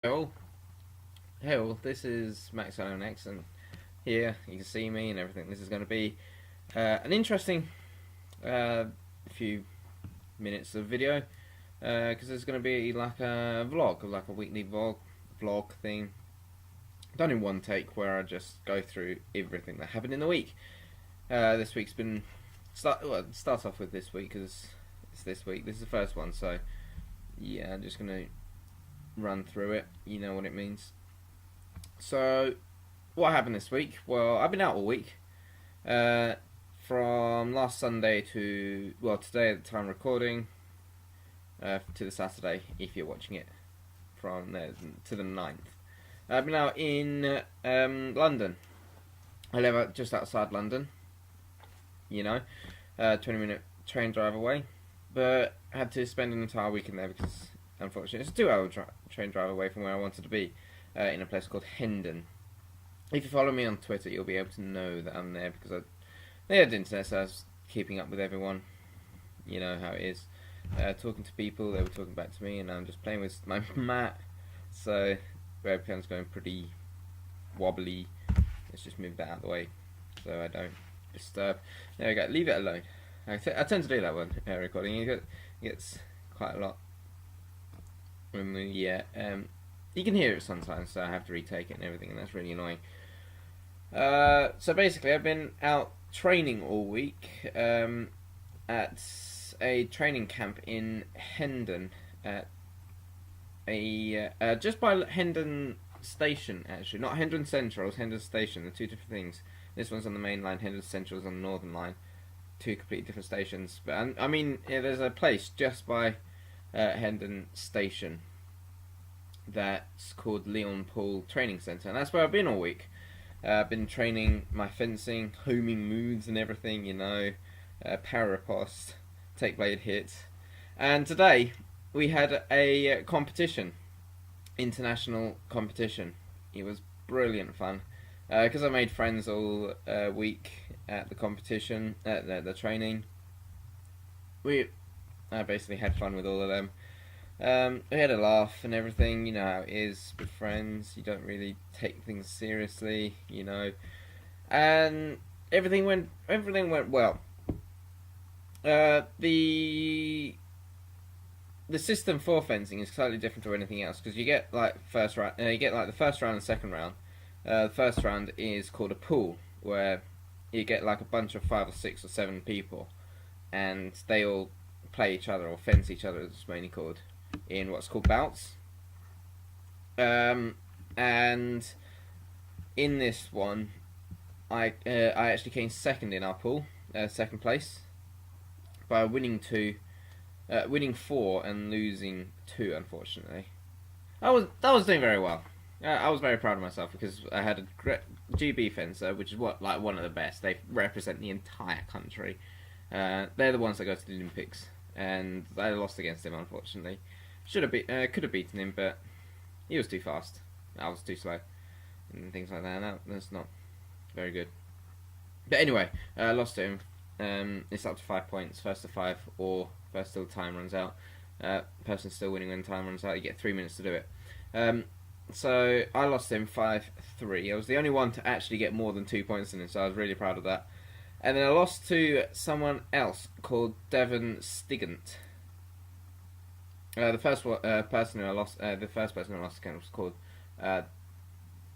Hello, hello, this is Max and here you can see me and everything. This is going to be an interesting few minutes of video because it's going to be like a vlog, like a weekly vlog thing, done in one take where I just go through everything that happened in the week. This week's been start off with this week because it's this week. This is the first one, so yeah, I'm just going to run through it. You know what it means. So, what happened this week? Well, I've been out all week. From last Sunday to, well, today at the time of recording, to the Saturday, if you're watching it, from there to the 9th. I've been out in London. I live just outside London, 20-minute train drive away. But I had to spend an entire weekend there because, unfortunately, it's a 2-hour train drive away from where I wanted to be, in a place called Hendon. If you follow me on Twitter, you'll be able to know that I'm there because they had internet, so I was keeping up with everyone. You know how it is. Talking to people, they were talking back to me, and I'm just playing with my mat. So, webcam's going pretty wobbly. Let's just move that out of the way so I don't disturb. There we go, leave it alone. I tend to do that when recording. It gets quite a lot. You can hear it sometimes, so I have to retake it and everything, and that's really annoying. So basically, I've been out training all week at a training camp in Hendon, at just by Hendon Station, actually. Not Hendon Central, it's Hendon Station. They're two different things. This one's on the main line, Hendon Central is on the northern line. Two completely different stations. But I mean, there's a place just by Hendon Station that's called Leon Paul Training Centre, and that's where I've been all week. I've been training my fencing, homing moves and everything, power riposte, take blade hits. And today we had a competition, international competition. It was brilliant fun because I made friends all week at the competition, at the training. I basically had fun with all of them. We had a laugh and everything, you know how it is with friends. You don't really take things seriously, and everything went well. The system for fencing is slightly different to anything else because you get like first round, you get like the first round and second round. The first round is called a pool, where you get like a bunch of 5 or 6 or 7 people, and they all play each other or fence each other, as it's mainly called, in what's called bouts. And in this one, I actually came second in our pool, second place, by winning 4 and losing 2. Unfortunately, I was doing very well. I was very proud of myself because I had a great GB fencer, which is one of the best. They represent the entire country. They're the ones that go to the Olympics, and I lost against him, unfortunately. Could have beaten him, but he was too fast. I was too slow, and things like that. No, that's not very good. But anyway, I lost to him. It's up to 5 points, first to 5, or first till time runs out. Person's still winning when time runs out. You get 3 minutes to do it. So I lost him 5-3. I was the only one to actually get more than 2 points in him, so I was really proud of that. And then I lost to someone else called Devon Stigant. The first person who I lost again was called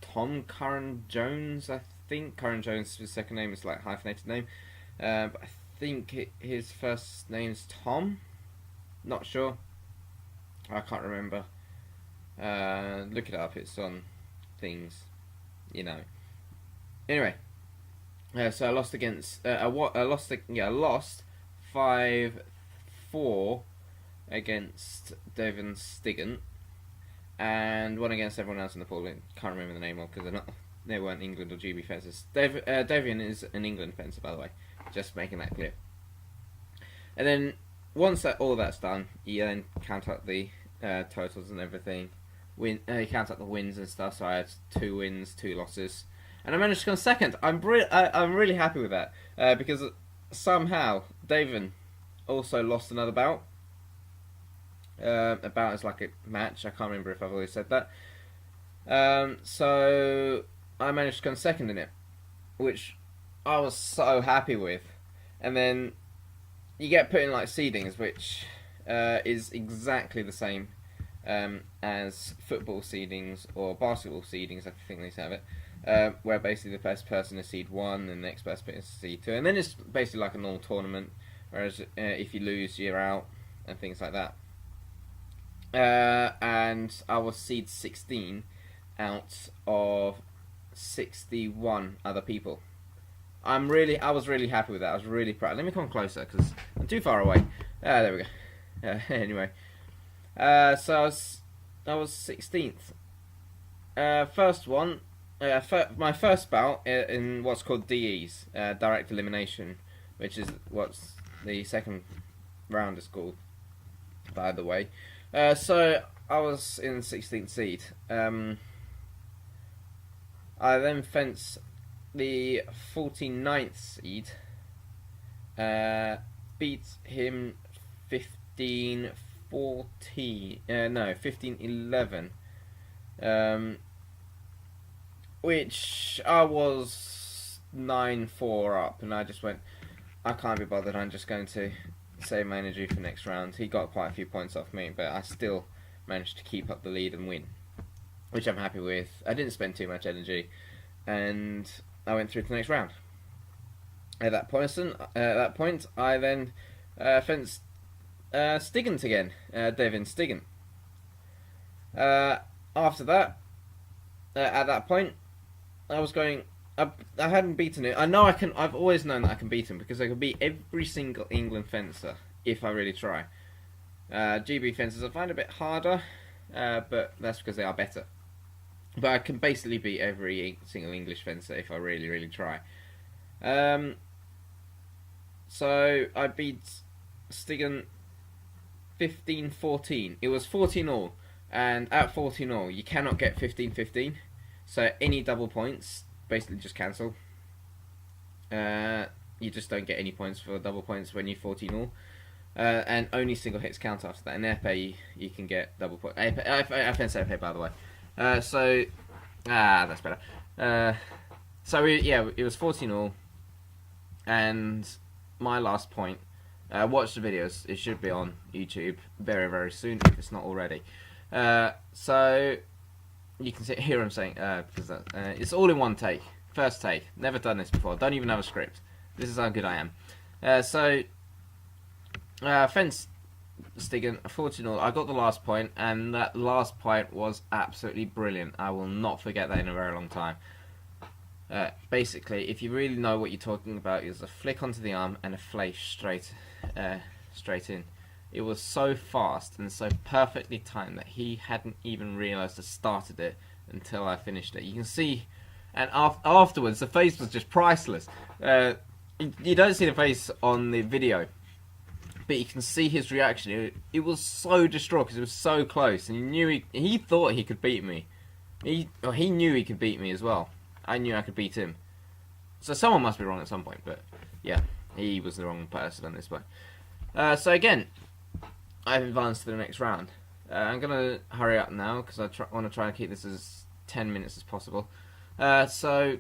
Tom Curran Jones, I think. Curran Jones, his second name is like hyphenated name. But I think his first name's Tom. Not sure. I can't remember. Look it up. It's on things, Anyway. So I lost against. I lost 5-4 against Devon Stigant, and won against everyone else in the pool. I can't remember the name of because they weren't England or GB fencers. Devian is an England fencer, by the way. Just making that clear. And then once all that's done, you then count up the totals and everything. Count up the wins and stuff. So I had 2 wins, 2 losses. And I managed to come second. I'm really happy with that because somehow Davin also lost another bout. A bout is like a match. I can't remember if I've always said that, So I managed to come second in it, which I was so happy with. And then you get put in like seedings, which is exactly the same as football seedings or basketball seedings. I think they have it, where basically the best person is seed 1 and the next best person is seed 2, and then it's basically like a normal tournament. Whereas if you lose, you're out and things like that. And I was seed 16 out of 61 other people. I was really happy with that. I was really proud. Let me come closer because I'm too far away. There we go. Anyway, so I was 16th. First one, my first bout in what's called DEs, direct elimination, which is what's the second round is called, by the way. So I was in 16th seed. I then fenced the 49th seed, beat him 15-14, no, 15-11, which I was 9-4 up, and I just went, I can't be bothered, I'm just going to save my energy for next round. He got quite a few points off me, but I still managed to keep up the lead and win, which I'm happy with. I didn't spend too much energy, and I went through to the next round. At that point, I then fenced Stigant again, Devin Stigant. After that, at that point, I was going. I hadn't beaten it. I know I can. I've always known that I can beat him because I can beat every single England fencer if I really try. GB fencers I find a bit harder, but that's because they are better. But I can basically beat every single English fencer if I really, really try. So I beat Stigant 15-14. It was 14-all, and at 14-all you cannot get 15-15. So any double points basically just cancel. You just don't get any points for double points when you're 14-all. And only single hits count after that. In épée you can get double points. I fenced épée, by the way. That's better. It was 14-all, and my last point. Watch the videos; it should be on YouTube very, very soon if it's not already. So you can see here I'm saying because it's all in one take, first take. Never done this before. Don't even have a script. This is how good I am. Fence Stigant 14-all. I got the last point, and that last point was absolutely brilliant. I will not forget that in a very long time. Basically, if you really know what you're talking about, it's a flick onto the arm and a flash straight in. It was so fast and so perfectly timed that he hadn't even realised I started it until I finished it. You can see, and afterwards the face was just priceless. You don't see the face on the video, but you can see his reaction. It was so distraught because it was so close, and he thought he could beat me. He knew he could beat me as well. I knew I could beat him. So someone must be wrong at some point, but yeah, he was the wrong person on this one. So again, I've advanced to the next round. I'm going to hurry up now because I want to try and keep this as 10 minutes as possible. So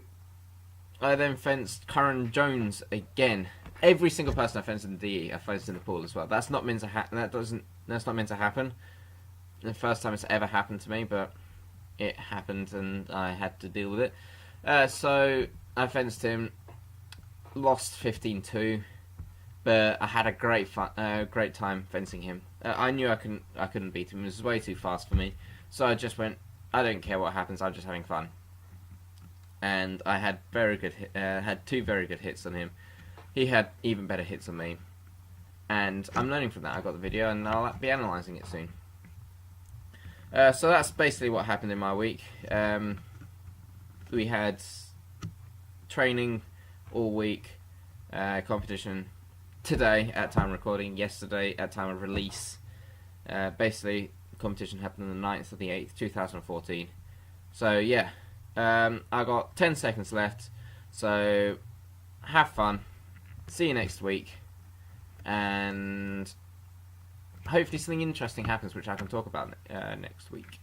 I then fenced Curran Jones again. Every single person I fenced in the DE, I fenced in the pool as well. That's not meant to happen. That's not meant to happen. The first time it's ever happened to me, but it happened and I had to deal with it. So I fenced him, lost 15-2, but I had a great time fencing him. I knew I couldn't beat him. It was way too fast for me, so I just went, I don't care what happens. I'm just having fun. And I had had 2 very good hits on him. He had even better hits on me, and I'm learning from that. I got the video, and I'll be analysing it soon. So that's basically what happened in my week. We had training all week, competition today at time of recording, yesterday at time of release. Basically, competition happened on the 9th of the 8th, 2014. So yeah, I got 10 seconds left, so have fun. See you next week, and hopefully something interesting happens which I can talk about next week.